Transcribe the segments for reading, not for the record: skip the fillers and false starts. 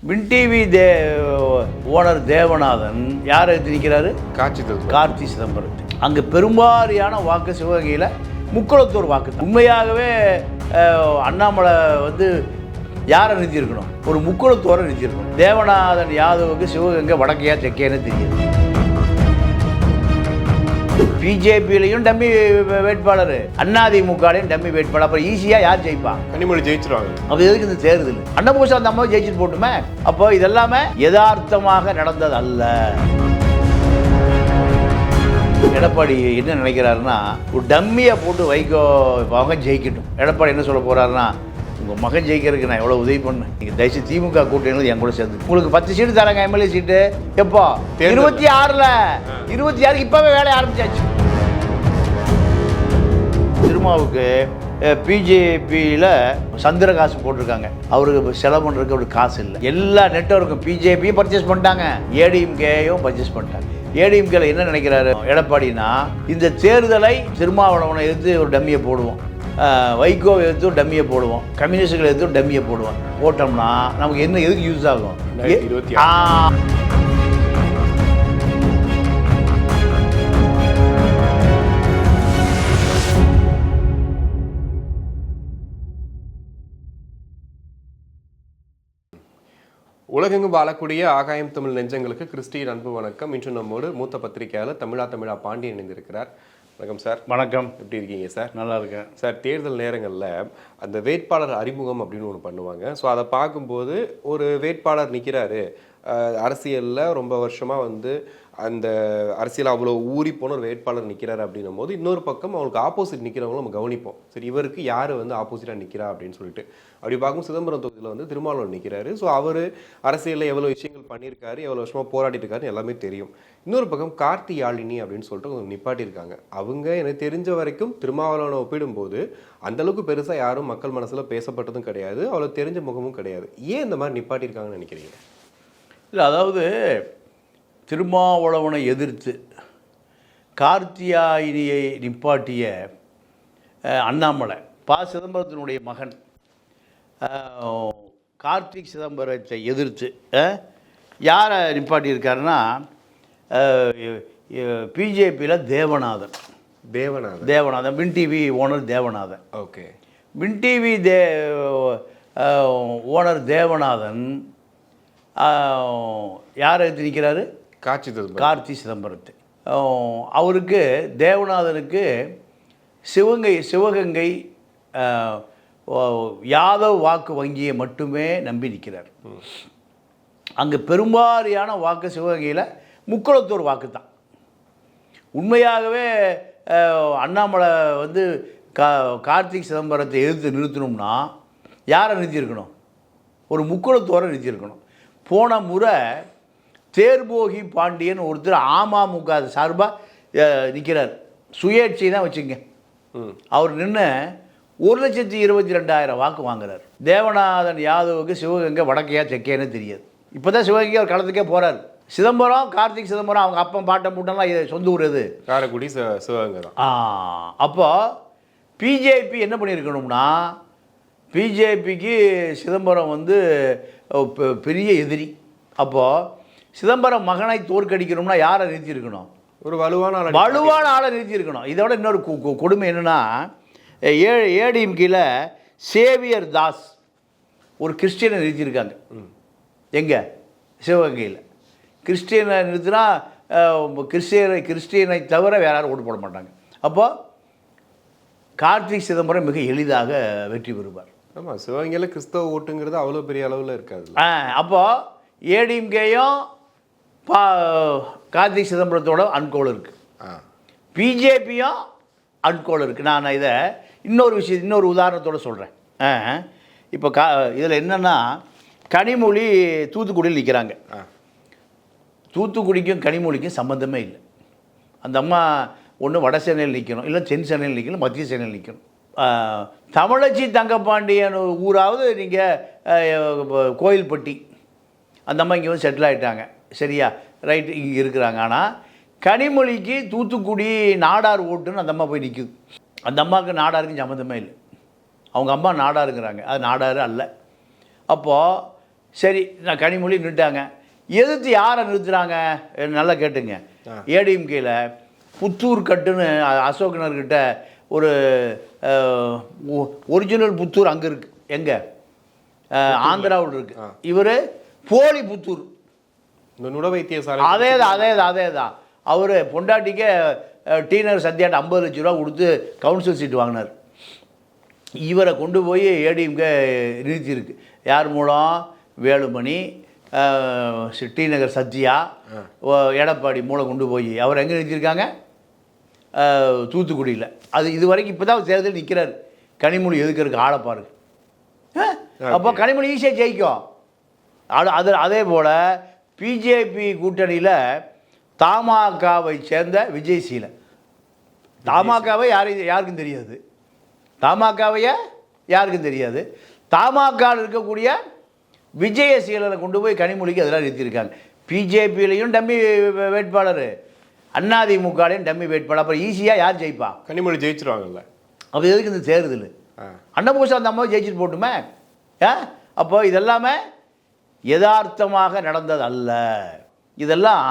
Win TV owner Devanathan யார் எடுத்து நிற்கிறாரு? கார்த்தி சிதம்பரம். அங்கே பெரும்பாலான வாக்கு சிவகங்கையில் முக்குளத்தூர் வாக்கு. உண்மையாகவே அண்ணாமலை வந்து யாரை நிறுத்தியிருக்கணும்? ஒரு முக்குளத்தூரை நிறுத்தியிருக்கணும். தேவநாதன் யாதவுக்கு சிவகங்கை வடக்கையா தெற்கேன்னு தெரியுது. பிஜேபியிலையும் டம்மி வேட்பாளர், அதிமுகலையும் டம்மி வேட்பாளர். அப்புறம் ஈஸியாக யார் ஜெயிப்பா? கனிமொழி ஜெயிச்சிருவாங்க. அப்போ எதுக்கு இந்த தேர்தல்? அன்னபூஷா அந்த அம்மா ஜெயிச்சுட்டு போட்டுமே. அப்போ இதெல்லாமே யதார்த்தமாக நடந்தது அல்ல. எடப்பாடி என்ன நினைக்கிறாருன்னா, ஒரு டம்மியை போட்டு வைகோ அவங்க ஜெயிக்கட்டும். எடப்பாடி என்ன சொல்ல போறாருன்னா, உங்கள் மகன் ஜெயிக்கிறதுக்கு நான் எவ்வளோ உதவி பண்ணேன், நீங்கள் தயவுசெய்து திமுக கூட்டணி என் கூட சேர்ந்து உங்களுக்கு 10 சீட்டு தராங்க, எம்எல்ஏ சீட்டு. எப்போ? 26ல் 26 இப்போவே வேலையை ஆரம்பிச்சாச்சு. திருமாவுக்கு பிஜேபியில் சந்திர காசு போட்டிருக்காங்க. அவருக்கு செலவு பண்ணுறதுக்கு அவருக்கு காசு இல்லை. எல்லா நெட்வொர்க்கும் பிஜேபியும் பர்ச்சேஸ் பண்ணிட்டாங்க, ஏடிஎம்கேயும் பர்ச்சேஸ் பண்ணிட்டாங்க. ஏடிஎம்கேல என்ன நினைக்கிறாரு எடப்பாடினா, இந்த தேர்தலை திருமாவளவனை எதிர்த்து ஒரு டம்மியை போடுவோம், வைகோவை எடுத்து ஒரு டம்மியை போடுவோம், கம்யூனிஸ்டுகளை எடுத்து ஒரு டம்மியை போடுவோம். போட்டோம்னா நமக்கு என்ன எதுக்கு யூஸ் ஆகும்? உலகெங்கும் வாழக்கூடிய ஆகாயம் தமிழ் நெஞ்சங்களுக்கு கிறிஸ்டியின் அன்பு வணக்கம். இன்று நம்மோடு மூத்த பத்திரிகையாளர் தமிழா பாண்டியன் இணைந்திருக்கிறார். வணக்கம் சார். வணக்கம். எப்படி இருக்கீங்க சார்? நல்லா இருக்கேன் சார். தேர்தல் நேரங்களில் அந்த வேட்பாளர் அறிமுகம் அப்படின்னு ஒன்று பண்ணுவாங்க. ஸோ அதை பார்க்கும்போது ஒரு வேட்பாளர் நிற்கிறாரு, அரசியலில் ரொம்ப வருஷமாக வந்து அந்த அரசியல் அவ்வளோ ஊறி போன ஒரு வேட்பாளர் நிற்கிறாரு அப்படின்னும் போது, இன்னொரு பக்கம் அவங்களுக்கு ஆப்போசிட் நிற்கிறவங்களும் நம்ம கவனிப்போம். சரி, இவருக்கு யார் வந்து ஆப்போசிட்டாக நிற்கிறா அப்படின்னு சொல்லிட்டு. அப்படி பார்க்கும் சிதம்பரம் தொகுதியில் வந்து திருமாவளவன் நிற்கிறாரு. ஸோ அவர் அரசியலில் எவ்வளோ விஷயங்கள் பண்ணியிருக்காரு, எவ்வளோ வருஷமாக போராடிட்டு இருக்காருன்னு எல்லாமே தெரியும். இன்னொரு பக்கம் கார்த்தி யாழினி அப்படின்னு சொல்லிட்டு கொஞ்சம் நிப்பாட்டியிருக்காங்க. அவங்க எனக்கு தெரிஞ்ச வரைக்கும் திருமாவளவனை ஒப்பிடும்போது அந்தளவுக்கு பெருசாக யாரும் மக்கள் மனசில் பேசப்பட்டதும் கிடையாது, அவ்வளோ தெரிஞ்ச முகமும் கிடையாது. ஏன் இந்த மாதிரி நிப்பாட்டியிருக்காங்கன்னு நினைக்கிறீங்க? இல்லை, அதாவது திருமாவளவனை எதிர்த்து கார்த்தியாயினியை நிப்பாட்டிய அண்ணாமலை சிதம்பரத்தினுடைய மகன் கார்த்திக் சிதம்பரத்தை எதிர்த்து யாரை நிப்பாட்டியிருக்காருன்னா, பிஜேபியில் Devanathan win TV owner Devanathan. Okay. Win TV owner Devanathan யாரை எடுத்து நிற்கிறாரு? கார்த்தி சிதம்பரத்தை. அவருக்கு தேவநாதனுக்கு சிவகங்கை யாதவ் வாக்கு வங்கியை மட்டுமே நம்பி நிற்கிறார். அங்கே பெரும்பாலான வாக்கு சிவகங்கையில் முக்குளத்தூர் வாக்கு தான். உண்மையாகவே அண்ணாமலை வந்து கார்த்திக் சிதம்பரத்தை எதிர்த்து நிறுத்தணும்னா யாரை நிறுத்தியிருக்கணும்? ஒரு முக்குளத்தூரை நிறுத்தியிருக்கணும். போன முறை தேர்போகி பாண்டியன் ஒருத்தர் அமமுக சார்பாக நிற்கிறார், சுயேட்சை தான் வச்சுங்க. அவர் நின்று 1,22,000 வாக்கு வாங்குறார். தேவநாதன் யாதவுக்கு சிவகங்கை வடக்கையா தெற்கேன்னு தெரியாது. இப்போ தான் சிவகங்கை அவர் களத்துக்கே போகிறார். சிதம்பரம், கார்த்திக் சிதம்பரம் அவங்க அப்பன் பாட்டம் பூட்டெல்லாம் சொந்த ஊர் எது? காரைக்குடி, சிவகங்கை தான். அப்போ பிஜேபி என்ன பண்ணியிருக்கணும்னா, பிஜேபிக்கு சிதம்பரம் வந்து பெரிய எதிரி. அப்போது சிதம்பரம் மகனை தோற்கடிக்கணும்னா யாரை நிறுத்தியிருக்கணும்? ஒரு வலுவான ஆளை நிறுத்தியிருக்கணும். இதோட இன்னொரு கொடுமை என்னென்னா, ஏடிஎம்கேல சேவியர் தாஸ் ஒரு கிறிஸ்டியனை நிறுத்தியிருக்காங்க. எங்கே? சிவகங்கையில். கிறிஸ்டியனை நிறுத்தினா கிறிஸ்டியனை தவிர வேற யாரும் ஓட்டு போட மாட்டாங்க. அப்போது கார்த்திக் சிதம்பரம் மிக எளிதாக வெற்றி பெறுவார். ஆமாம், சிவகங்கையில் கிறிஸ்தவ ஓட்டுங்கிறது அவ்வளோ பெரிய அளவில் இருக்காது. அப்போது ஏடிஎம்கேயும் கார்த்திக் சிதம்பரத்தோட அன்கோல் இருக்குது, பிஜேபியும் அன்கோல் இருக்குது. நான் இதை இன்னொரு உதாரணத்தோடு சொல்கிறேன். இப்போ இதில் என்னென்னா, கனிமொழி தூத்துக்குடியில் நிற்கிறாங்க. தூத்துக்குடிக்கும் கனிமொழிக்கும் சம்மந்தமே இல்லை. அந்த அம்மா ஒன்று வட சென்னையில் நிற்கணும், இல்லை தென் சென்னையில் நிற்கணும், மத்திய சென்னையில் நிற்கணும். தமிழச்சி தங்கப்பாண்டியன் ஊராவது நீங்கள் கோயில்பட்டி, அந்த அம்மா இங்கே வந்து செட்டில் ஆகிட்டாங்க. சரியா? ரைட்டு, இங்கே இருக்கிறாங்க. ஆனால் கனிமொழிக்கு தூத்துக்குடி நாடார் ஓட்டுன்னு அந்த அம்மா போய் நிற்குது. அந்த அம்மாவுக்கு நாடாருக்கும் சம்மந்தமே இல்லை. அவங்க அம்மா நாடாருங்கிறாங்க, அது நாடாரு அல்ல. அப்போது சரி நான் கனிமொழி நிறுட்டாங்க. எதிர்த்து யாரை நிறுத்துறாங்க நல்லா கேட்டுங்க. ஏடிஎம்கேல புத்தூர் கட்டுன்னு அசோகனர்கிட்ட ஒரு ஒரிஜினல் புத்தூர் அங்கே இருக்குது. எங்கே? ஆந்திராவில் இருக்குது. இவர் போலி புத்தூர். இந்த நுட வைத்தியசாலை அதே தான் அவர் பொண்டாட்டிக்கு டீனர் சத்யாட்ட 50 லட்ச ரூபா கொடுத்து கவுன்சில் சீட் வாங்கினார். இவரை கொண்டு போய் ஏடிஎம்கே நிறுத்தியிருக்கு. யார் மூலம்? வேலுமணி, டிநகர் சத்யா, எடப்பாடி மூலம் கொண்டு போய் அவர் எங்கே நிறுத்தியிருக்காங்க? தூத்துக்குடியில். அது இது வரைக்கும் இப்போ தான் தேர்தல் நிற்கிறார். கனிமொழி எதுக்கிறதுக்கு ஆளை பாருங்க. அப்போ கனிமொழி ஈஸியாக ஜெயிக்கும். அதே போல் பிஜேபி கூட்டணியில் தமாகவை சேர்ந்த விஜய்சீலன். தமாகவை யாருக்கும் தெரியாது. தமாகவைய யாருக்கும் தெரியாது. தமாகவில் இருக்கக்கூடிய விஜயசீலனை கொண்டு போய் கனிமொழிக்கு எதிராக நிறுத்தியிருக்காங்க. பிஜேபியிலையும் டம்மி வேட்பாளர், அதிமுகலையும் டம்மி வேட்பாளர். அப்புறம் ஈஸியாக யார் ஜெயிப்பா? கனிமொழி ஜெயிச்சிருவாங்கல்ல. அப்போ எதுக்கு இந்த தேர்தல்? அன்னபூசா அந்த அம்மா ஜெயிச்சுட்டு போட்டுமே. அப்போ இதெல்லாமே யதார்த்தமாக நடந்தது அல்ல. இதெல்லாம்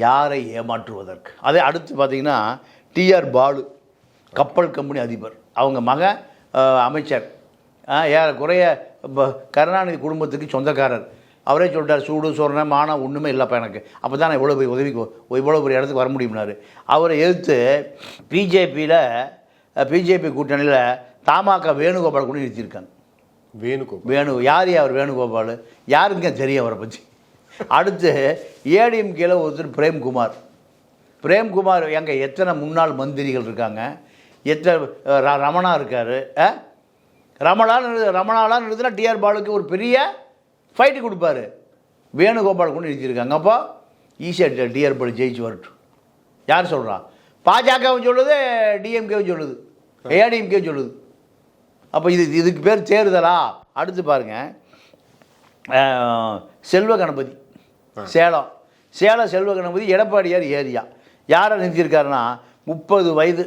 யாரை ஏமாற்றுவதற்கு. அதே அடுத்து பார்த்தீங்கன்னா டிஆர் பாலு, கப்பல் கம்பெனி அதிபர். அவங்க மகன் அமைச்சர், ஏறக்குறைய கருணாநிதி குடும்பத்துக்கு சொந்தக்காரர். அவரே சொல்லிட்டார், சூடு சொரணம் மானம் ஒன்றுமே இல்லைப்பா எனக்கு, அப்போ தான் நான் இவ்வளோ பெரிய உதவிக்கு இவ்வளோ பெரிய இடத்துக்கு வர முடியும்னாரு. அவரை எதிர்த்து பிஜேபி கூட்டணியில் தமாக வேணுகோபால் கூட நிறுத்தியிருக்காங்க. யார் அவர் வேணுகோபால்? யாருங்க தெரியும் அவரை பற்றி? அடுத்து ஏடிஎம்கேல ஒருத்தர் பிரேம்குமார். எங்கே எத்தனை முன்னாள் மந்திரிகள் இருக்காங்க, எத்தனை ரமணா இருக்கார். ரமணாலாம் நிறுத்தினா டிஆர் பாலுக்கு ஒரு பெரிய ஃபைட்டு கொடுப்பாரு. வேணுகோபால் கொண்டு நிறுத்தியிருக்காங்க. அப்போ ஈஸியாக டிஆர் பாலு ஜெயிச்சு வரட்டும். யார் சொல்கிறா? பாஜகவும் சொல்லுது, டிஎம்கேவும் சொல்லுது, ஏடிஎம்கேவும் சொல்லுது. அப்போ இதுக்கு பேர் தேர்தலா? அடுத்து பாருங்கள், செல்வ கணபதி சேலம் செல்வ கணபதி எடப்பாடியார் ஏரியா. யாரை நிறுத்தியிருக்காருன்னா 30 வயது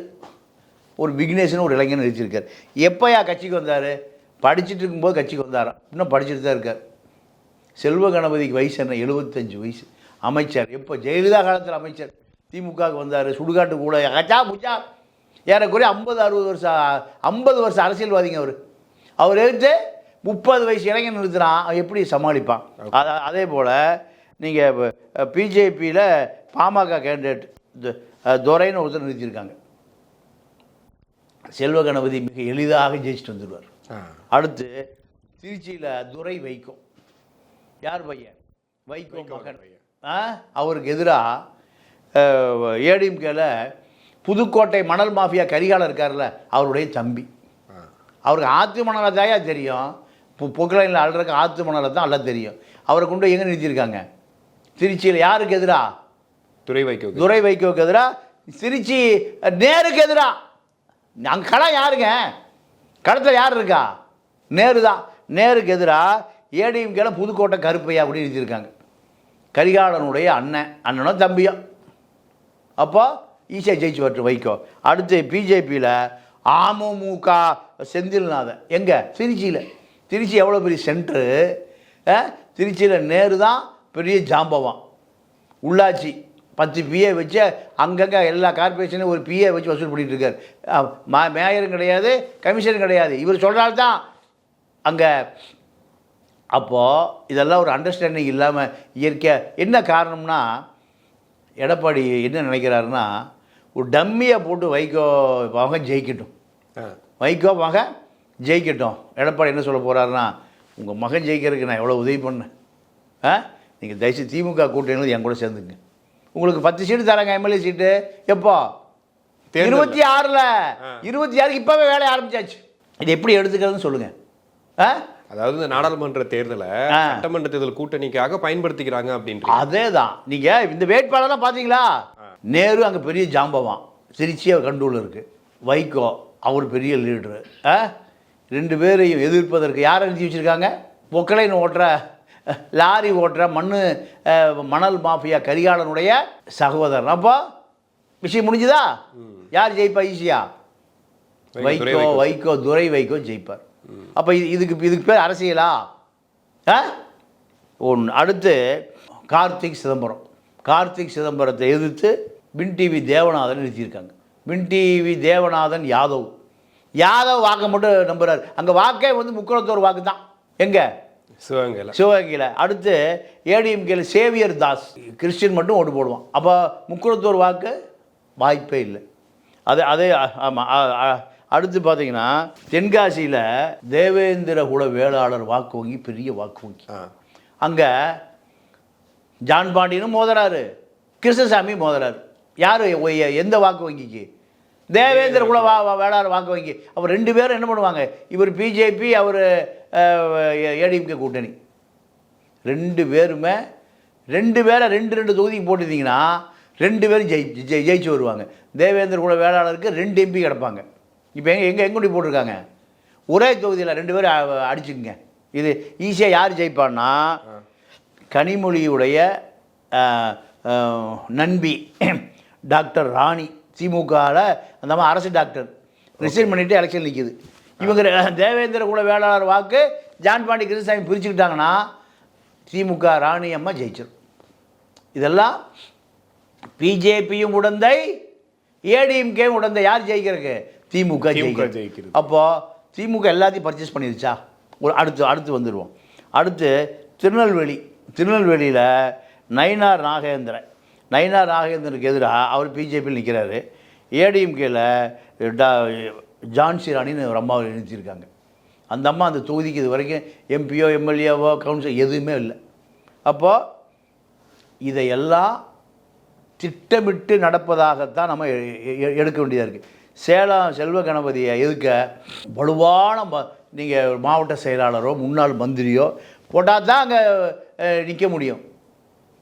ஒரு விக்னேஷன் ஒரு இளைஞன் நிறுத்தியிருக்கார். எப்போயா கட்சிக்கு வந்தார்? படிச்சுட்டு இருக்கும்போது கட்சிக்கு வந்தாராம். இன்னும் படிச்சுட்டு தான் இருக்கார். செல்வ கணபதிக்கு வயசு என்ன? 75 வயசு. அமைச்சர். எப்போ? ஜெயலலிதா காலத்தில் அமைச்சர். திமுகவுக்கு வந்தார். சுடுகாட்டு கூட கச்சா புச்சா ஏறக்குறைய 50 வருஷம் அரசியல்வாதிங்க அவர் எடுத்து 30 வயசு இளைஞன் நிறுத்துறான். எப்படி சமாளிப்பான்? அதே போல் நீங்கள் பிஜேபியில் பாமக கேண்டிடேட் துரைன்னு ஒருத்தர் நிறுத்தியிருக்காங்க. செல்வ கணபதி மிக எளிதாக ஜெயிச்சுட்டு வந்துடுவார். அடுத்து திருச்சியில் துரை வைகோ. யார் பையன்? வைகோ மகன். அவருக்கு எதிராக ஏடிஎம்கேல புதுக்கோட்டை மணல் மாஃபியா கரிகாலர் இருக்கார்ல, அவருடைய தம்பி. அவருக்கு ஆற்று மணலை தாயா தெரியும். பொக்கலைனில் அல்றக்கு ஆற்று மணலை தான் எல்லாம் தெரியும். அவரை கொண்டு எங்கே நிறுத்தியிருக்காங்க? திருச்சியில். யாருக்கு எதிராக? துரை வைகோவுக்கு எதிராக. திருச்சி நேருக்கு எதிராக. அங்கே களம் யாருங்க? களத்தில் யார் இருக்கா? நேரு தான். நேருக்கு எதிராக ஏடிஎம்கேல புதுக்கோட்டை கருப்பையா அப்படி நிறுத்தியிருக்காங்க. கரிகாலனுடைய அண்ணனோ தம்பியோ. அப்போ ஈஸியாக ஜெயிச்சு வரட்டும் வைகோ. அடுத்து பிஜேபியில் அமமுக செந்தில்நாதன். எங்கே? திருச்சி எவ்வளோ பெரிய சென்ட்ரு. திருச்சியில் நேரு தான் பெரிய ஜாம்பவான். உள்ளாட்சி 10 பிஏ வச்சு அங்கங்கே எல்லா கார்பரேஷனையும் ஒரு பிஏ வச்சு வசூல் பண்ணிகிட்டு இருக்கார். மேயரும் கிடையாது, கமிஷனும் கிடையாது. இவர் சொல்கிறால்தான் அங்கே. அப்போது இதெல்லாம் ஒரு அண்டர்ஸ்டாண்டிங் இல்லாமல் இயற்கையாக என்ன காரணம்னா, எடப்பாடி என்ன நினைக்கிறாருன்னா, ஒரு டம்மியை போட்டு வைகோ மகன் ஜெயிக்கட்டும், வைகோ மகன் ஜெயிக்கட்டும். எடப்பாடி என்ன சொல்ல போகிறாருன்னா, உங்கள் மகன் ஜெயிக்கிறதுக்கு நான் எவ்வளோ உதவி பண்ணேன், நீங்கள் தயவுசெய்து திமுக கூட்டணியில் என் கூட சேர்ந்துங்க, உங்களுக்கு 10 சீட்டு தராங்க எம்எல்ஏ சீட்டு. எப்போ? 26ல் 26க்கு இப்போவே வேலையை ஆரம்பிச்சாச்சு. இது எப்படி எடுத்துக்கிறதுன்னு சொல்லுங்கள். அதாவது இந்த நாடாளுமன்ற தேர்தலை சட்டமன்ற தேர்தல் கூட்டணிக்காக பயன்படுத்திக்கிறாங்க அப்படின்ட்டு. அதே தான். நீங்கள் இந்த வேட்பாளர்லாம் பார்த்தீங்களா? நேரு அங்கே பெரிய ஜாம்பவான், திருச்சி கண்டூரில் இருக்குது. வைகோ அவர் பெரிய லீடரு. 2 பேரையும் எதிர்ப்பதற்கு யாரை எழுதி வச்சுருக்காங்க? பொக்கலைன்னு ஓட்டுற, லாரி ஓட்டுற மணல் மாஃபியா கரிகாலனுடைய சகோதரன். அப்போ விஷயம் முடிஞ்சுதா? யார் ஜெயிப்பா ஈஸியா? துரை வைகோ ஜெயிப்பார். அப்போ இதுக்கு பேர் அரசியலா? அடுத்து கார்த்திக் சிதம்பரத்தை எதிர்த்து பின் டிவி தேவநாதன் நிறுத்தியிருக்காங்க. பின் டிவி தேவநாதன் யாதவ் வாக்கை மட்டும் நம்புறாரு. அங்கே வாக்கே வந்து முக்குளத்தோர் வாக்கு தான். எங்கே? சிவகங்கையில். அடுத்து ஏடிஎம்கேல சேவியர் தாஸ் கிறிஸ்டின் மட்டும் ஓட்டு போடுவான். அப்போ முக்குளத்தோர் வாக்கு வாய்ப்பே இல்லை. அதே ஆமாம். அடுத்து பார்த்தீங்கன்னா தென்காசியில் தேவேந்திர குல வேளாளர் வாக்கு வங்கி பெரிய வாக்கு வங்கி. அங்கே ஜான் பாண்டியனும் மோதுறாரு, கிருஷ்ணசாமி மோதுறாரு. யார் எந்த வாக்கு வங்கிக்கு? தேவேந்திர குல வேளாளர் வாக்கு வங்கி. அவர் 2 பேரும் என்ன பண்ணுவாங்க? இவர் பிஜேபி, அவர் ஏடிஎம்கே கூட்டணி. 2 பேருமே 2 பேரை 2 தொகுதிக்கு போட்டுருந்தீங்கன்னா 2 பேரும் ஜெயிச்சு வருவாங்க. தேவேந்திர குல வேளாளருக்கு 2 எம்பி கிடப்பாங்க. இப்போ எங்கே கொண்டு போட்டிருக்காங்க? ஒரே தொகுதியில் 2 பேரும் அடிச்சுக்குங்க. இது ஈஸியாக யார் ஜெயிப்பான்னா, கனிமொழியுடைய நண்பி டாக்டர் ராணி, திமுகவில் அந்த மாதிரி அரசு டாக்டர் ரிசைன் பண்ணிவிட்டு எலெக்ஷன் நிற்கிது. இவங்க தேவேந்திர குல வேளாளர் வாக்கு ஜான் பாண்டி கிருஷ்ணசாமி பிரிச்சுக்கிட்டாங்கன்னா திமுக ராணி அம்மா ஜெயிச்சிடும். இதெல்லாம் பிஜேபியும் உடந்தை, ஏடிஎம்கேயும் உடந்தை. யார் ஜெயிக்கிறதுக்கு? திமுக ஜெயிக்கிறது. அப்போது திமுக எல்லாத்தையும் பர்ச்சேஸ் பண்ணிருச்சா? அடுத்து வந்துடுவோம். அடுத்து திருநெல்வேலியில் நயினார் நாகேந்திரனுக்கு எதிராக அவர் பிஜேபியில் நிற்கிறாரு. ஏடிஎம்கேல ஜான்சி ராணின்னு ஒரு அம்மாவை நிறுத்தியிருக்காங்க. அந்த அம்மா அந்த தொகுதிக்கு இது வரைக்கும் எம்பியோ எம்எல்ஏவோ கவுன்சில் எதுவுமே இல்லை. அப்போது இதையெல்லாம் திட்டமிட்டு நடப்பதாகத்தான் நம்ம எடுக்க வேண்டியதாக இருக்குது. சேலம் செல்வ கணபதியை எதுக்க வலுவான நீங்கள் மாவட்ட செயலாளரோ முன்னாள் மந்திரியோ போட்டால் தான் அங்கே நிற்க முடியும்.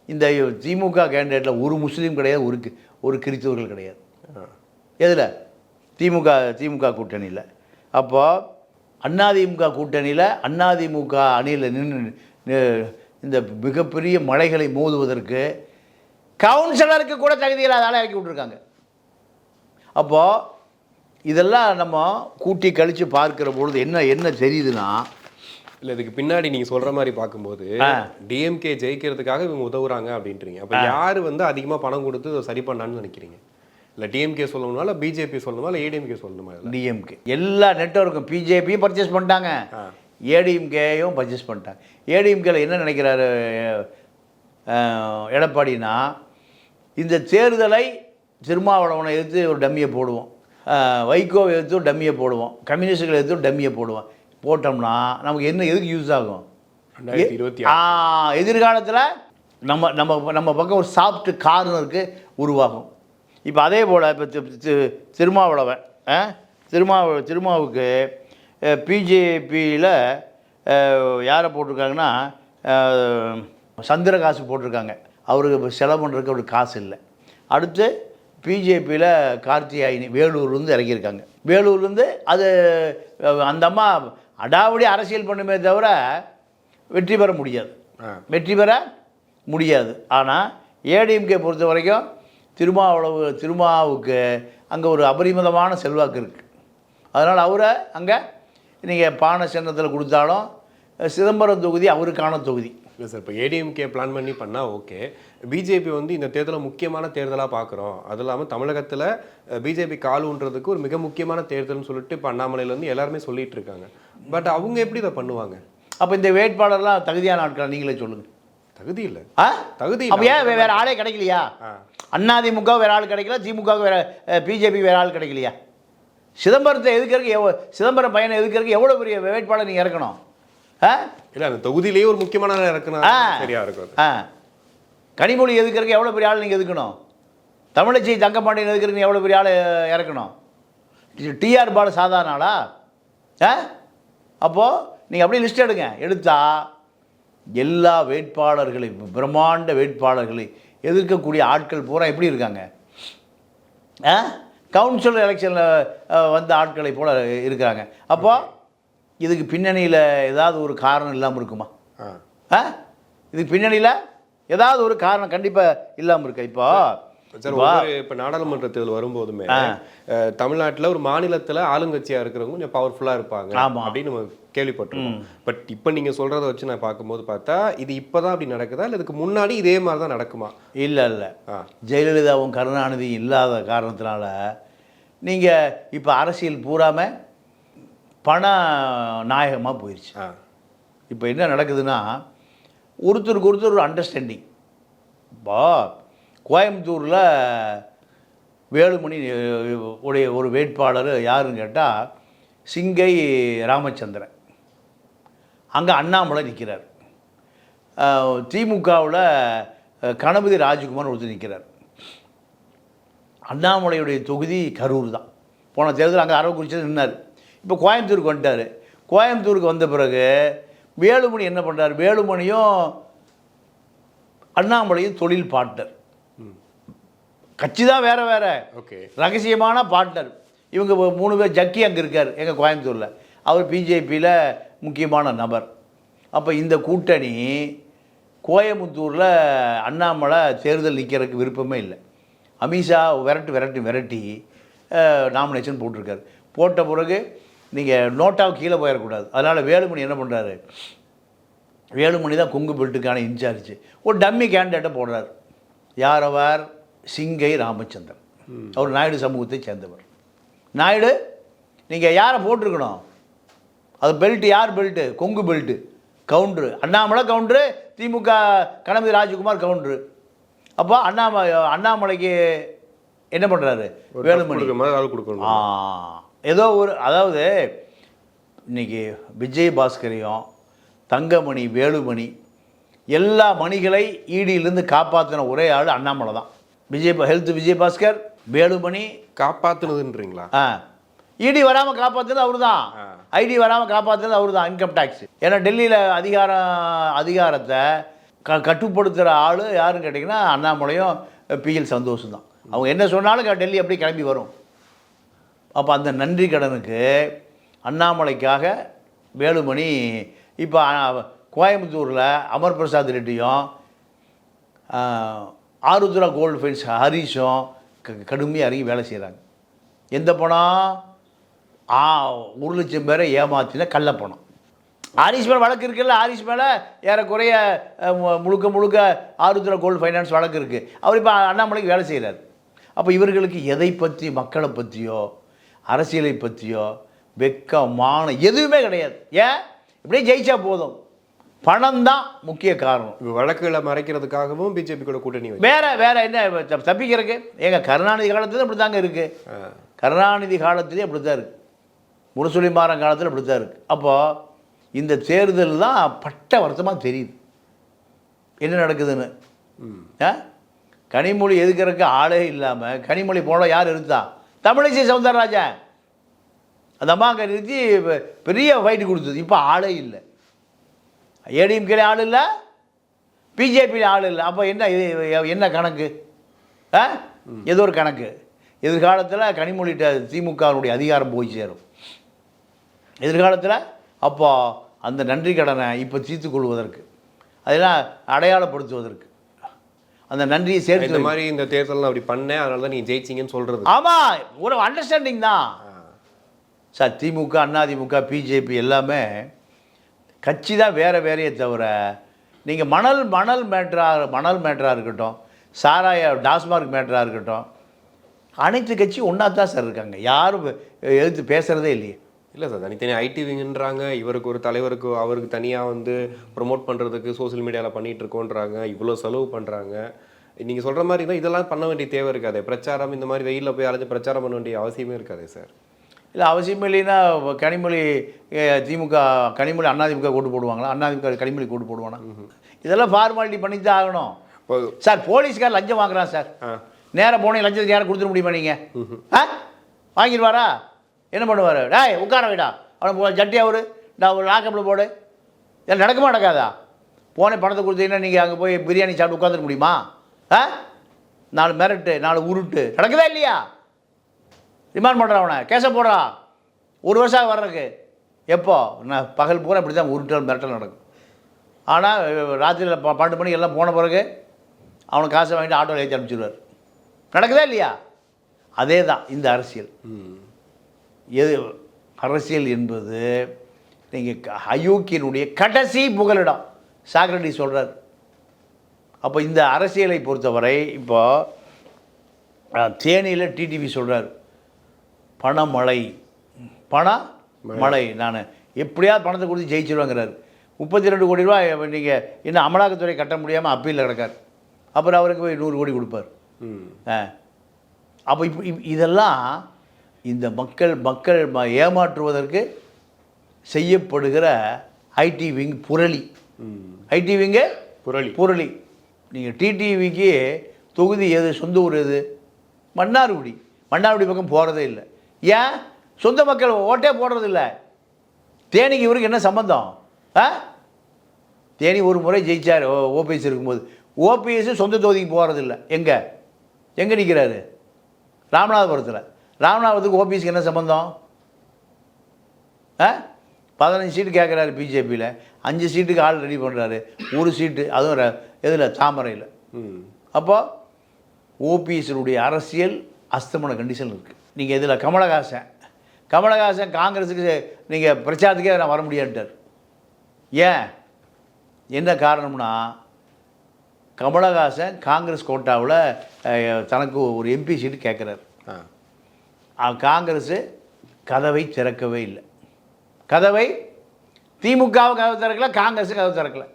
இந்த திமுக கேண்டிடேட்டில் ஒரு முஸ்லீம் கிடையாது, ஒரு கிறிஸ்தவர்கள் கிடையாது. எதில்? திமுக கூட்டணியில். அப்போது அதிமுக கூட்டணியில் அதிமுக அணியில் நின்று இந்த மிகப்பெரிய மலைகளை மோதுவதற்கு கவுன்சிலருக்கு கூட தகுதியில் அதால் இறக்கி விட்ருக்காங்க. அப்போது இதெல்லாம் நம்ம கூட்டி கழித்து பார்க்குற பொழுது என்ன தெரியுதுன்னா, இல்லை இதுக்கு பின்னாடி நீங்கள் சொல்கிற மாதிரி பார்க்கும்போது டிஎம்கே ஜெயிக்கிறதுக்காக இவங்க உதவுறாங்க அப்படின்றீங்க. அப்போ யார் வந்து அதிகமாக பணம் கொடுத்து சரி பண்ணான்னு நினைக்கிறீங்க? இல்லை டிஎம்கே சொல்லணுமா, இல்லை பிஜேபி சொல்லணுமா, இல்லை ஏடிஎம்கே சொல்லணுமா? டிஎம்கே எல்லா நெட்வொர்க்கும் பிஜேபியும் பர்ச்சேஸ் பண்ணிட்டாங்க, ஏடிஎம்கேயும் பர்ச்சேஸ் பண்ணிட்டாங்க. ஏடிஎம்கேல என்ன நினைக்கிறாரு எடப்பாடினா, இந்த தேர்தலை திருமாவளவனை எதிர்த்து ஒரு டம்மியை போடுவோம், வைகோவை எதிர்த்து ஒரு டம்மியை போடுவோம், கம்யூனிஸ்டுகளை எதிர்த்து ஒரு டம்மியை போட்டோம்னா நமக்கு எதுக்கு யூஸ் ஆகும்? எதிர்காலத்தில் நம்ம பக்கம் ஒரு சாஃப்ட் கார்னருக்கு உருவாகும். இப்போ அதே போல் இப்போ திருமாவளவன் திருமாவுக்கு பிஜேபியில் யாரை போட்டிருக்காங்கன்னா சந்திரகாசு போட்டிருக்காங்க. அவருக்கு செலவு பண்ணுறதுக்கு அவருக்கு காசு இல்லை. அடுத்து பிஜேபியில் கார்த்தியாயினி வேலூர்லேருந்து இறக்கியிருக்காங்க. வேலூர்லேருந்து அது அந்த அம்மா அடாவடி அரசியல் பண்ணுமே தவிர வெற்றி பெற முடியாது. ஆனால் ஏடிஎம்கே பொறுத்த வரைக்கும் திருமாவுக்கு அங்கே ஒரு அபரிமிதமான செல்வாக்கு இருக்குது. அதனால் அவரை அங்கே நீங்கள் பானை சின்னத்தில் கொடுத்தாலும் சிதம்பரம் தொகுதி அவருக்கான தொகுதி இல்லை சார். இப்போ ஏடிஎம்கே பிளான் பண்ணால் ஓகே. பிஜேபி வந்து இந்த தேர்தலை முக்கியமான தேர்தலாக பார்க்குறோம், அது இல்லாமல் தமிழகத்தில் பிஜேபி காலுன்றதுக்கு ஒரு மிக முக்கியமான தேர்தல்னு சொல்லிட்டு இப்போ அண்ணாமலையிலேருந்து எல்லாருமே சொல்லிட்டு இருக்காங்க. பட் அவங்க எப்படி இதை பண்ணுவாங்க? அப்போ இந்த வேட்பாளர்லாம் தகுதியான ஆட்கள் நீங்களே சொல்லுங்கள். தகுதி இல்லை. தகுதி அப்போ ஏன் வேறு ஆளே கிடைக்கலையா? அதிமுக வேறு ஆள் கிடைக்கல, திமுக வேறு, பிஜேபி வேறு ஆள் கிடைக்கலையா? சிதம்பரத்தை எதுக்கிறதுக்கு சிதம்பரம் பையனை எதுக்கிறதுக்கு எவ்வளோ பெரிய வேட்பாளர் நீங்கள் இறக்கணும்? இல்லை அந்த தொகுதியிலேயே ஒரு முக்கியமான இறக்கணும் சரியா இருக்கும். கனிமொழி எதுக்கிறதுக்கு எவ்வளோ பெரிய ஆள் நீங்கள் எதுக்கணும்? தமிழச்சி தங்கப்பாண்டியன் எதுக்கிறதுக்கு எவ்வளோ பெரிய ஆள் இறக்கணும்? டிஆர் பாலு சாதாரண ஆளா? அப்போது நீங்கள் அப்படியே லிஸ்ட் எடுத்தா எல்லா வேட்பாளர்களையும் பிரம்மாண்ட வேட்பாளர்களை எதிர்க்கக்கூடிய ஆட்கள் பூரா எப்படி இருக்காங்க? கவுன்சில் எலெக்ஷனில் வந்த ஆட்களை போல் இருக்கிறாங்க. அப்போது இதுக்கு பின்னணியில் ஏதாவது ஒரு காரணம் இல்லாமல் இருக்குமா? இதுக்கு பின்னணியில் ஏதாவது ஒரு காரணம் கண்டிப்பாக இல்லாமல் இருக்கா? இப்போ சார் இப்போ நாடாளுமன்ற தேர்தல் வரும்போதுமே தமிழ்நாட்டில் ஒரு மாநிலத்தில் ஆளுங்கட்சியாக இருக்கிறவங்க கொஞ்சம் பவர்ஃபுல்லாக இருப்பாங்க அப்படின்னு நம்ம கேள்விப்பட்டிருக்கோம். பட் இப்போ நீங்கள் சொல்கிறத வச்சு நான் பார்க்கும்போது பார்த்தா இது இப்போ தான் அப்படி நடக்குதா இல்லை இதுக்கு முன்னாடி இதே மாதிரி தான் நடக்குமா? இல்லை ஜெயலலிதாவும் கருணாநிதி இல்லாத காரணத்தினால நீங்கள் இப்போ அரசியல் பூராமல் பண நாயகமாக போயிடுச்சு. இப்போ என்ன நடக்குதுன்னா ஒருத்தருக்கு ஒருத்தர் ஒரு அண்டர்ஸ்டாண்டிங். இப்போ கோயம்புத்தூரில் வேலுமணி உடைய ஒரு வேட்பாளர் யாருன்னு கேட்டால் சிங்கை ராமச்சந்திரன். அங்கே அண்ணாமலை நிற்கிறார். திமுகவில் கணபதி ராஜகுமார் ஒருத்தர் நிற்கிறார். அண்ணாமலையுடைய தொகுதி கரூர் தான். போன தேர்தல் அங்கே அரவக்குறிச்சியில் நின்னார். இப்போ கோயம்புத்தூருக்கு வந்துட்டார். கோயம்புத்தூருக்கு வந்த பிறகு வேலுமணி என்ன பண்ணுறார்? வேலுமணியும் அண்ணாமலையும் தொழில் பார்ட்னர். கட்சி தான் வேறு வேறு, ஓகே, ரகசியமான பார்ட்னர். இவங்க 3 பேர். ஜக்கி அங்கே இருக்கார் எங்கள் கோயம்புத்தூரில். அவர் பிஜேபியில் முக்கியமான நபர். அப்போ இந்த கூட்டணி கோயம்புத்தூரில் அண்ணாமலை தேர்தல் நிற்கிறதுக்கு விருப்பமே இல்லை. அமித்ஷா விரட்டி நாமினேஷன் போட்டிருக்காரு. போட்ட பிறகு நீங்கள் நோட்டாவை கீழே போயிடக்கூடாது. அதனால் வேலுமணி என்ன பண்ணுறாரு? வேலுமணி தான் கொங்கு பெல்ட்டுக்கான இன்சார்ஜ். ஒரு டம்மி கேண்டிடேட்டை போடுறார். யார் அவர்? சிங்கை ராமச்சந்திரன். அவர் நாயுடு சமூகத்தை சேர்ந்தவர். நாயுடு நீங்கள் யாரை போட்டிருக்கணும்? அது பெல்ட்டு யார் பெல்ட்டு? கொங்கு பெல்ட்டு. கவுண்ட்ரு அண்ணாமலை கவுண்ட்ரு, திமுக கணபதி ராஜகுமார் கவுண்ட்ரு. அப்போ அண்ணாமலைக்கு என்ன பண்ணுறாரு வேலுமணி? ஏதோ ஒரு, அதாவது இன்றைக்கி விஜய் பாஸ்கரையும் தங்கமணி வேலுமணி எல்லா மணிகளை ஈடியிலிருந்து காப்பாற்றின ஒரே ஆள் அண்ணாமலை தான். விஜய் பாஸ்கர், வேலுமணி காப்பாற்றுனதுன்றீங்களா? இடி வராமல் காப்பாற்றுறது அவர் தான். ஐடி வராமல் காப்பாற்றுறது அவர் தான். Income tax. ஏன்னா டெல்லியில் அதிகாரத்தை கட்டுப்படுத்துகிற ஆள் யாருன்னு கேட்டிங்கன்னா அண்ணாமலையும் பிஎல் சந்தோஷம் தான். அவங்க என்ன சொன்னாலும் டெல்லி அப்படியே கிளம்பி வரும். அப்போ அந்த நன்றி கடனுக்கு அண்ணாமலைக்காக வேலுமணி இப்போ கோயம்புத்தூரில் அமர் பிரசாத் ரெட்டியும் ஆருத்ரா கோல்டு ஃபைன்ஸ் ஹரீஷும் கடுமையாக இறங்கி வேலை செய்கிறாங்க. எந்த பணம்? 1,00,000 பேரை ஏமாற்றின கள்ள பணம். ஹாரிஸ் மேலே வழக்கு இருக்குல்ல, ஹாரிஸ் மேலே ஏறக்குறைய முழுக்க ஆருத்ரா கோல்டு ஃபைனான்ஸ் வழக்கு இருக்குது. அவர் இப்போ அண்ணாமலைக்கு வேலை செய்கிறார். அப்போ இவர்களுக்கு எதை பற்றி, மக்களை பற்றியோ அரசியலை பற்றியோ வெக்கமான எதுவுமே கிடையாது. ஏன்? இப்படியே ஜெயிச்சா போதும். பணம் தான் முக்கிய காரணம். வழக்குகளை மறைக்கிறதுக்காகவும் பிஜேபி கூட கூட்டணி வேற என்ன தப்பிக்கிறதுக்கு? ஏங்க கருணாநிதி காலத்தில் அப்படி தாங்க இருக்குது. கருணாநிதி காலத்திலே அப்படி தான் இருக்குது. முரசொலி மாறன் காலத்தில் அப்படி தான் இருக்குது. அப்போது இந்த தேர்தல் தான் பட்ட வருத்தமாக தெரியுது என்ன நடக்குதுன்னு. கனிமொழி எதுக்கிறதுக்கு ஆளே இல்லாமல் கனிமொழி போனால் யார் இருந்தா? தமிழிசை சவுந்தரராஜன். அந்த அம்மா அங்கே நிறுத்தி பெரிய ஃபைட்டு கொடுத்தது. இப்போ ஆளே இல்லை. ஏடிஎம்கே ஆள் இல்லை, பிஜேபியில் ஆள் இல்லை. அப்போ என்ன கணக்கு? ஏதோ ஒரு கணக்கு. எதிர்காலத்தில் கனிமொழிகிட்ட திமுகவுடைய அதிகாரம் போய் சேரும் எதிர்காலத்தில். அப்போ அந்த நன்றி கடனை இப்போ தீர்த்து கொள்வதற்கு, அதெல்லாம் அடையாளப்படுத்துவதற்கு அந்த நன்றியை சேர்த்து இந்த மாதிரி இந்த தேர்தலில் அப்படி பண்ணேன், அதனால தான் நீங்கள் ஜெயிச்சிங்கன்னு சொல்கிறது. ஆமாம், ஒரு அண்டர்ஸ்டாண்டிங் தான் சார். திமுக, அதிமுக, பிஜேபி எல்லாமே கட்சி தான் வேறையே தவிர, நீங்கள் மணல் மேட்டராக இருக்கட்டும், சாராய டாஸ்மார்க் மேட்டராக இருக்கட்டும், அனைத்து கட்சி ஒன்றா தான் சார் இருக்காங்க. யாரும் எதிர்த்து பேசுகிறதே இல்லையே. இல்லை சார், தனித்தனி ஐடி விங்குன்றாங்க. இவருக்கு ஒரு தலைவருக்கு அவருக்கு தனியாக வந்து ப்ரொமோட் பண்ணுறதுக்கு சோசியல் மீடியாவில் பண்ணிகிட்டு இருக்கோன்றாங்க. இவ்வளோ செலவு பண்ணுறாங்க. நீங்கள் சொல்கிற மாதிரி தான் இதெல்லாம் பண்ண வேண்டிய தேவை இருக்காது. பிரச்சாரம் இந்த மாதிரி வெயிலில் போய் அலைஞ்சு பிரச்சாரம் பண்ண வேண்டிய அவசியமே இருக்காது சார். இல்லை, அவசியம் இல்லைன்னா கனிமொழி திமுக கனிமொழி அதிமுக கூட்டு போடுவாங்களா? அதிமுக கனிமொழி கூட்டு போடுவானா? இதெல்லாம் ஃபார்மாலிட்டி பண்ணி தான் ஆகணும் சார். போலீஸ்கார் லஞ்சம் வாங்குறான் சார். நேராக போனே லஞ்சத்துக்கு யாரும் கொடுத்துட முடியுமா? நீங்கள் வாங்கிடுவாரா? என்ன பண்ணுவார்? டேய் உட்கார வைடா, அவனை ஜட்டி அவரு நான் ஒரு லாக்கப்பில் போடு. இதெல்லாம் நடக்குமா நடக்காதா? போனே பணத்தை கொடுத்தீங்கன்னா நீங்கள் அங்கே போய் பிரியாணி சாப்பிட்டு உட்காந்துட முடியுமா? 4 மிரட்டு 4 உருட்டு நடக்குதா இல்லையா? ரிமாண்ட் பண்ணுறான், அவனை கேஸை போடுறா. 1 வருஷம் வர்றதுக்கு. எப்போ? நான் பகல் பூரா இப்படி தான் உருட்டல் மிரட்டல் நடக்கும். ஆனால் ராத்திரியில் 12 மணிக்கு எல்லாம் போன பிறகு அவனை காசை வாங்கிட்டு ஆட்டோவில் ஏற்றி அனுப்பிச்சிடுவார். நடக்குதா இல்லையா? அதே தான் இந்த அரசியல். எது அரசியல் என்பது நீங்கள் அயோக்கியனுடைய கடைசி புகலிடம். சாக்ரட்டிஸ் சொல்கிறார். அப்போ இந்த அரசியலை பொறுத்தவரை இப்போ தேனியில் டிடிவி சொல்கிறார், பணமழை மழை, நான் எப்படியாவது பணத்தை கொடுத்து ஜெயிச்சிருவாங்கிறார். 32 கோடி ரூபா நீங்கள் இன்னும் அமலாக்கத்துறை கட்ட முடியாமல் அப்பீலில் கிடக்கார். அப்புறம் அவருக்கு போய் 100 கோடி கொடுப்பார். அப்போ இப்போ இதெல்லாம் இந்த மக்கள் ஏமாற்றுவதற்கு செய்யப்படுகிற ஐடி விங் புரளி. ஐடி விங்கு புரளி. நீங்கள் டிடிவிக்கு தொகுதி எது, சொந்த ஊர் எது? மன்னார்குடி பக்கம் போகிறதே இல்லை. ஏன்? சொந்த மக்கள் ஓட்டே போடுறதில்ல. தேனிக்கு இவருக்கு என்ன சம்பந்தம்? தேனி ஒரு முறை ஜெயிச்சார் ஓபிஎஸ் இருக்கும்போது. ஓபிஎஸ் சொந்த தொகுதிக்கு போகிறதில்ல. எங்கே நிற்கிறாரு? ராமநாதபுரத்தில். ராமநாதபுரத்துக்கு ஓபிஎஸ்க்கு என்ன சம்பந்தம்? 15 சீட்டு கேட்குறாரு பிஜேபியில், 5 சீட்டுக்கு ஆள் ரெடி பண்ணுறாரு, 1 சீட்டு அதுவும் எதில்? தாமரையில். அப்போ ஓபிஎஸ்னுடைய அரசியல் அஸ்தமன கண்டிஷன் இருக்குது. நீங்கள் இதில் கமலஹாசன் காங்கிரஸுக்கு நீங்கள் பிரச்சாரத்துக்கே நான் வர முடியாட்டார். ஏன்? என்ன காரணம்னா, கமலஹாசன் காங்கிரஸ் கோட்டாவில் தனக்கு ஒரு எம்பி சீட்டு கேட்குறாரு. காங்கிரஸு கதவை திறக்கவே இல்லை. திமுகவை கதவு திறக்கல, காங்கிரஸு கதவு திறக்கல.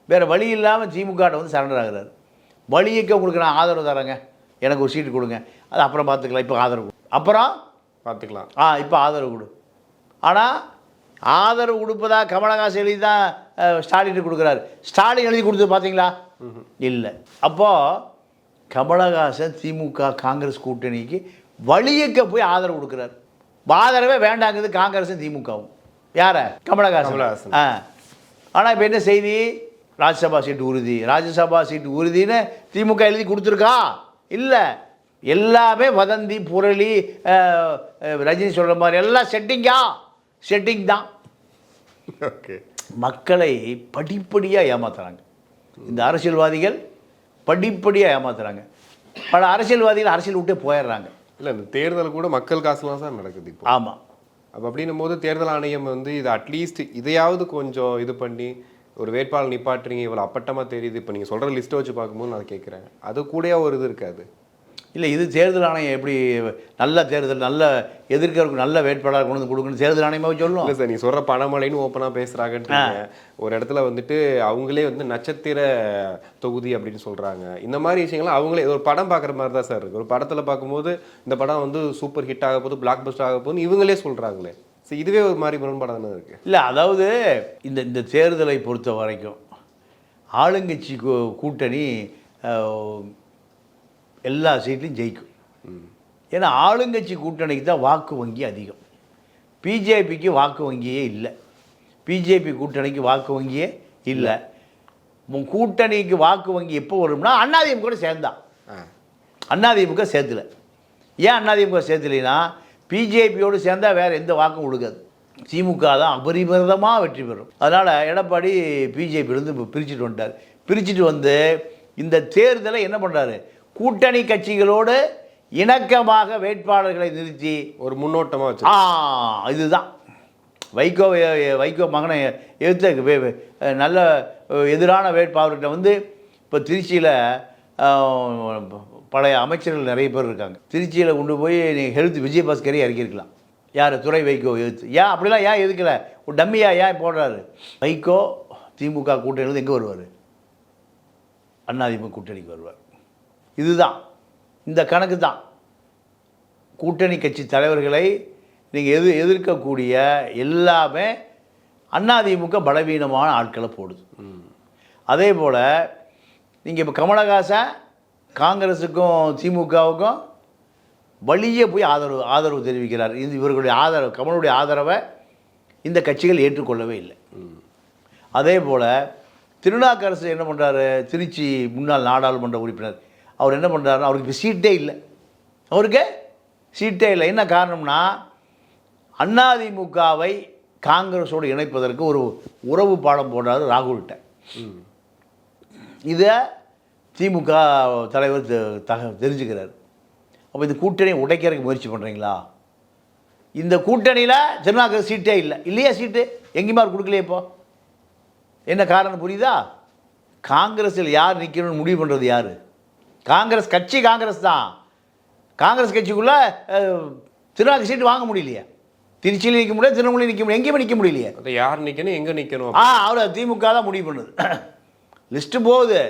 வேறு வழி இல்லாமல் திமுகட்ட வந்து சரண்டர் ஆகிறார். வழிக்கு உங்களுக்கு நான் ஆதரவு தரேங்க, எனக்கு ஒரு சீட்டு கொடுங்க, அது அப்புறம் பார்த்துக்கலாம், இப்போ ஆதரவு கொடு, அப்புறம் பார்த்துக்கலாம், இப்போ ஆதரவு கொடு. ஆனால் ஆதரவு கொடுப்பதா கமலஹாசன் எழுதி தான் ஸ்டாலின் கொடுக்குறாரு. ஸ்டாலின் எழுதி கொடுத்தது பார்த்தீங்களா? இல்லை. அப்போது கமலஹாசன் திமுக காங்கிரஸ் கூட்டணிக்கு வழியக்க போய் ஆதரவு கொடுக்குறாரு. ஆதரவே வேண்டாங்குது காங்கிரஸும் திமுகவும். யாரை? கமலஹாசன். ஆனால் இப்போ என்ன செய்தி? ராஜ்யசபா சீட்டு உறுதின்னு திமுக எழுதி கொடுத்துருக்கா? இல்லை. எல்லாமே வதந்தி, புரளி, ரஜினி சொல்கிற மாதிரி எல்லாம் செட்டிங் தான். ஓகே. மக்களை படிப்படியாக ஏமாத்துறாங்க இந்த அரசியல்வாதிகள். படிப்படியாக ஏமாத்துறாங்க. பல அரசியல்வாதிகள் அரசியல் விட்டே போயிடுறாங்க. இல்லை, இந்த தேர்தல் கூட மக்கள் காசுலாம் சார் நடக்குது இப்போ. ஆமாம். அப்போ அப்படின்னும் போது தேர்தல் ஆணையம் வந்து இது அட்லீஸ்ட் இதையாவது கொஞ்சம் இது பண்ணி ஒரு வேட்பாளர் நிப்பாட்டுறீங்க, இவ்வளோ அப்பட்டமாக தெரியுது, இப்போ நீங்கள் சொல்கிற லிஸ்ட்டை வச்சு பார்க்கும்போது நான் கேட்குறேன், அது கூட ஒரு இது இருக்காது. இல்லை, இது தேர்தல் ஆணையம் எப்படி நல்ல தேர்தல், நல்ல எதிர்க்கிறவருக்கு நல்ல வேட்பாளர் கொண்டு வந்து கொடுக்கணும் தேர்தல் ஆணையமாக சொல்லணும்? இல்லை சார், நீங்கள் சொல்கிற பணமழைன்னு ஓப்பனாக பேசுகிறாங்கன்னு ஒரு இடத்துல வந்துட்டு அவங்களே வந்து நட்சத்திர தொகுதி அப்படின்னு சொல்கிறாங்க. இந்த மாதிரி விஷயங்கள்லாம் அவங்களே ஒரு படம் பார்க்குற மாதிரி தான் சார் இருக்குது. ஒரு படத்தில் பார்க்கும்போது இந்த படம் வந்து சூப்பர் ஹிட் ஆக போகுது, பிளாக் பஸ்டர் ஆக போகுதுன்னு இவங்களே சொல்கிறாங்களே. சரி, இதுவே ஒரு மாதிரி முரண்பாடாக தானே இருக்குது. இல்லை, அதாவது இந்த தேர்தலை பொறுத்த வரைக்கும் ஆளுங்கட்சி கூட்டணி எல்லா சீட்லையும் ஜெயிக்கும். ஏன்னா ஆளுங்கட்சி கூட்டணிக்கு தான் வாக்கு வங்கி அதிகம். பிஜேபிக்கு வாக்கு வங்கியே இல்லை. பிஜேபி கூட்டணிக்கு வாக்கு வங்கியே இல்லை. கூட்டணிக்கு வாக்கு வங்கி எப்போ வரும்னா அதிமுக கூட சேர்ந்தான். அதிமுக சேர்த்துல. ஏன் அதிமுக சேர்த்துலைன்னா பிஜேபியோடு சேர்ந்தால் வேறு எந்த வாக்கும் கொடுக்காது. திமுக தான் அபரிமிதமாக வெற்றி பெறும். அதனால் எடப்பாடி பிஜேபியிலேருந்து பிரிச்சுட்டு வந்துட்டார். பிரிச்சுட்டு வந்து இந்த தேர்தலை என்ன பண்ணுறாரு? கூட்டணி கட்சிகளோடு இணக்கமாக வேட்பாளர்களை நிறுத்தி ஒரு முன்னோட்டமாக வச்சு இதுதான் வைகோ மகனை எதிர்த்து நல்ல எதிரான வேட்பாளர்கிட்ட வந்து இப்போ திருச்சியில் பழைய அமைச்சர்கள் நிறைய பேர் இருக்காங்க. திருச்சியில் கொண்டு போய் நீங்கள் ஹெல்த் விஜயபாஸ்கரே இறக்கியிருக்கலாம். யார்? துறை வைகோ எதிர்த்து. ஏன் அப்படிலாம் ஏன் எதுக்கலை? ஒரு டம்மியா ஏன் போடுறாரு? வைகோ திமுக கூட்டணியிலேருந்து எங்கே வருவார்? அதிமுக கூட்டணிக்கு வருவார். இதுதான் இந்த கணக்கு தான். கூட்டணி கட்சி தலைவர்களை நீங்கள் எதிர்க்கக்கூடிய எல்லாமே அதிமுக பலவீனமான ஆட்களை போடுது. அதே போல் நீங்கள் இப்போ கமலஹாசன் காங்கிரஸுக்கும் திமுகவுக்கும் வழியே போய் ஆதரவு தெரிவிக்கிறார். இது இவர்களுடைய ஆதரவு, கமலுடைய ஆதரவை இந்த கட்சிகள் ஏற்றுக்கொள்ளவே இல்லை. அதே போல் திருநாக்கரசு என்ன பண்ணுறாரு? திருச்சி முன்னாள் நாடாளுமன்ற உறுப்பினர், அவர் என்ன பண்ணுறாருன்னா அவருக்கு சீட்டே இல்லை. என்ன காரணம்னா அதிமுகவை காங்கிரஸோடு இணைப்பதற்கு ஒரு உறவு பாடம் போடுறாரு ராகுல்கிட்ட. இதை திமுக தலைவர் தெரிஞ்சுக்கிறார். அப்போ இந்த கூட்டணியை உடைக்கிறதுக்கு முயற்சி பண்ணுறீங்களா? இந்த கூட்டணியில் திருநாவுக்கரசு சீட்டே இல்லையா? சீட்டு எங்கேயுமே அவர் கொடுக்கலையே. இப்போ என்ன காரணம் புரியுதா? காங்கிரஸில் யார் நிற்கணும்னு முடிவு பண்ணுறது யார்? காங்கிரஸ் கட்சி காங்கிரஸ் தான். காங்கிரஸ் கட்சிக்குள்ளே திருநாவுக்கரசு சீட்டு வாங்க முடியலையே. திருச்சியில் நிற்க முடியாது, திருநெல்வேலி நிற்க முடியாது, எங்கேயுமே நிற்க முடியலையே. அதை யார் நிற்கணும், எங்கே நிற்கணும்? அவர் திமுக தான் முடிவு பண்ணுது. லிஸ்ட்டு போகுது,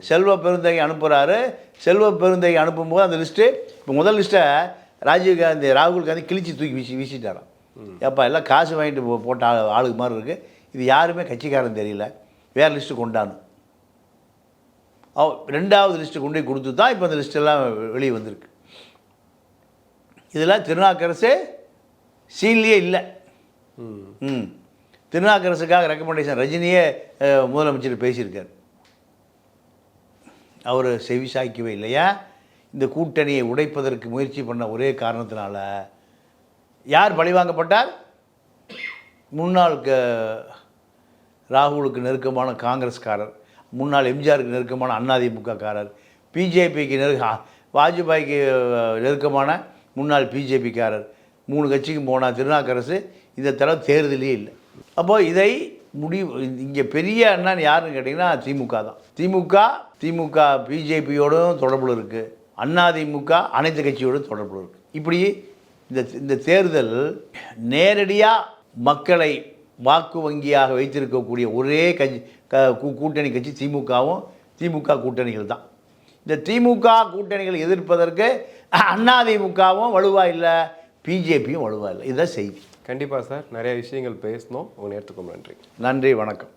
செல்வ பெருந்தகை அனுப்புகிறாரு. செல்வ பெருந்தகை அனுப்பும்போது அந்த லிஸ்ட்டு, இப்போ முதல் லிஸ்ட்டை ராகுல் காந்தி கிழிச்சி தூக்கி வீசிட்டாராம். ஏப்பா எல்லாம் காசு வாங்கிட்டு போட்ட ஆளுக்கு மாதிரி இருக்குது, இது யாருமே கட்சிக்காரன் தெரியல, வேறு லிஸ்ட்டு கொண்டான்னு ரெண்டாவது லிஸ்ட்டு கொண்டு போய் கொடுத்து தான் இப்போ அந்த லிஸ்ட்டெல்லாம் வெளியே வந்திருக்கு. இதில் திருநாவுக்கரசு சீல்லையே இல்லை. திருநாவுக்கரசுக்காக ரெக்கமெண்டேஷன் ரஜினியே முதலமைச்சர் பேசியிருக்கார். அவர் செவி சாய்க்கவே இல்லையா? இந்த கூட்டணியை உடைப்பதற்கு முயற்சி பண்ண ஒரே காரணத்தினால யார் பழிவாங்கப்பட்டார்? முன்னாள் ராகுலுக்கு நெருக்கமான காங்கிரஸ்காரர், முன்னாள் எம்ஜிஆருக்கு நெருக்கமான அதிமுககாரர், பிஜேபிக்கு வாஜ்பாய்க்கு நெருக்கமான முன்னாள் பிஜேபிக்காரர், 3 கட்சிக்கும் போனால் திருநாவுக்கரசு இந்த தடவை தேர்தலே இல்லை. அப்போது இதை இங்கே பெரிய அண்ணன் யாருன்னு கேட்டிங்கன்னா திமுக தான். திமுக பிஜேபியோடும் தொடர்பில் இருக்குது, அதிமுக அனைத்து கட்சியோடும் தொடர்பில் இருக்குது. இப்படி இந்த தேர்தல் நேரடியாக மக்களை வாக்கு வங்கியாக வைத்திருக்கக்கூடிய ஒரே கூட்டணி கட்சி திமுக கூட்டணிகள் தான். இந்த திமுக கூட்டணிகளை எதிர்ப்பதற்கு அதிமுகவும் வலுவாக இல்லை, பிஜேபியும் வலுவாக இல்லை. இதுதான் செய்தி. கண்டிப்பாக சார், நிறைய விஷயங்கள் பேசணும். உங்கள் நேரத்துக்கும் நன்றி. நன்றி, வணக்கம்.